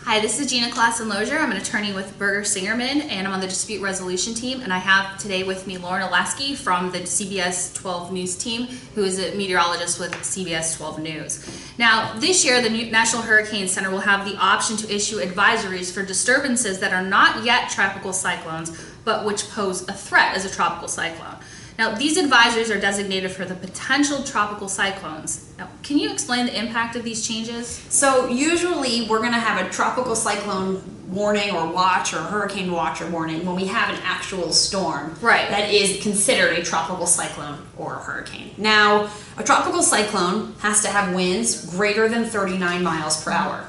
Hi, this is Gina Clausen Lozier. I'm an attorney with Berger Singerman, and I'm on the dispute resolution team. And I have today with me Lauren Olesky from the CBS 12 News team, who is a meteorologist with CBS 12 News. Now, this year, the National Hurricane Center will have the option to issue advisories for disturbances that are not yet tropical cyclones, but which pose a threat as a tropical cyclone. Now, these advisories are designated for the potential tropical cyclones. Now, can you explain the impact of these changes? So usually we're going to have a tropical cyclone warning or watch or hurricane watch or warning when we have an actual storm that is considered a tropical cyclone or a hurricane. Now, a tropical cyclone has to have winds greater than 39 miles per hour.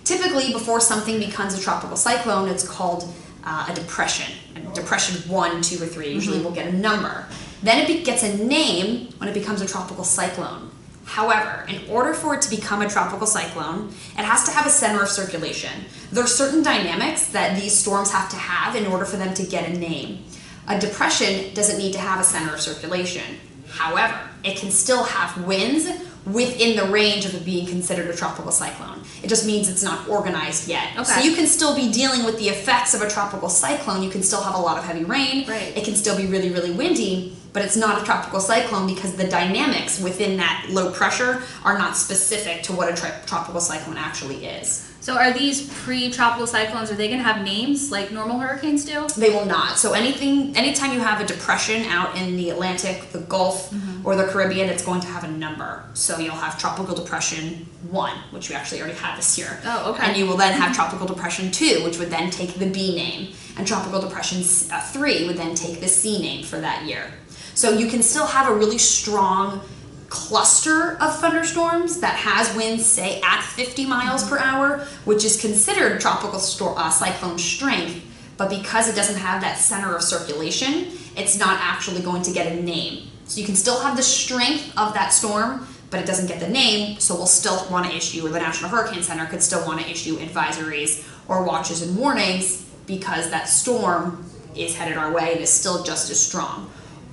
Typically, before something becomes a tropical cyclone, it's called a depression. Depression 1, 2, or 3 usually will get a number. Then it gets a name when it becomes a tropical cyclone. However, in order for it to become a tropical cyclone, it has to have a center of circulation. There are certain dynamics that these storms have to have in order for them to get a name. A depression doesn't need to have a center of circulation. However, it can still have winds within the range of it being considered a tropical cyclone. It just means it's not organized yet. Okay. So you can still be dealing with the effects of a tropical cyclone. You can still have a lot of heavy rain. It can still be really, really windy, but it's not a tropical cyclone because the dynamics within that low pressure are not specific to what a tropical cyclone actually is. So are these pre-tropical cyclones, are they going to have names like normal hurricanes do? They will not. So anytime you have a depression out in the Atlantic, the Gulf, or the Caribbean, it's going to have a number. So you'll have Tropical Depression 1, which we actually already had this year. Oh, okay. And you will then have Tropical Depression 2, which would then take the B name. And Tropical Depression 3 would then take the C name for that year. So you can still have a really strong cluster of thunderstorms that has winds, say, at 50 miles per hour, which is considered tropical cyclone strength, but because it doesn't have that center of circulation, it's not actually going to get a name. So you can still have the strength of that storm, but it doesn't get the name, so we'll still want to issue, or the National Hurricane Center could still want to issue advisories or watches and warnings because that storm is headed our way and is still just as strong.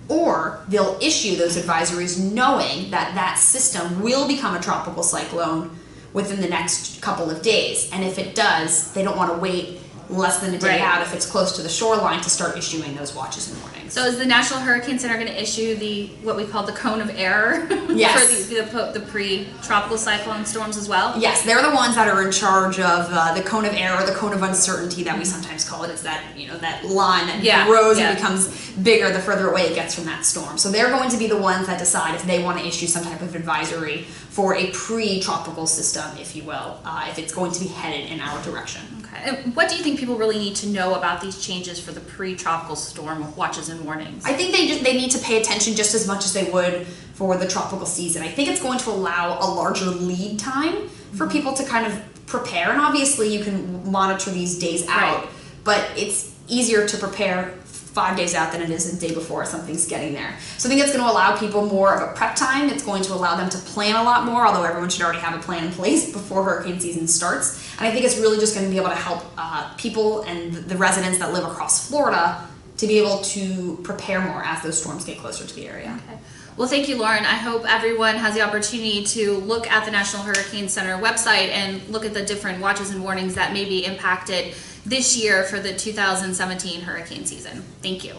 Or they'll issue those advisories knowing that that system will become a tropical cyclone within the next couple of days. And if it does, they don't want to wait less than a day out if it's close to the shoreline to start issuing those watches and warnings. So is the National Hurricane Center going to issue what we call the cone of error yes. for the pre-tropical cyclone storms as well? Yes, they're the ones that are in charge of the cone of error, the cone of uncertainty that we sometimes call it. It's that, that line that grows and becomes bigger the further away it gets from that storm. So they're going to be the ones that decide if they want to issue some type of advisory for a pre-tropical system, if you will, if it's going to be headed in our direction. Okay. And what do you think people really need to know about these changes for the pre-tropical storm watches and warnings? I think they need to pay attention just as much as they would for the tropical season. I think it's going to allow a larger lead time for people to kind of prepare. And obviously you can monitor these days out, but it's easier to prepare 5 days out than it is the day before something's getting there. So I think it's going to allow people more of a prep time. It's going to allow them to plan a lot more, although everyone should already have a plan in place before hurricane season starts. And I think it's really just going to be able to help people and the residents that live across Florida to be able to prepare more as those storms get closer to the area. Okay. Well, thank you, Lauren. I hope everyone has the opportunity to look at the National Hurricane Center website and look at the different watches and warnings that may be impacted this year for the 2017 hurricane season. Thank you.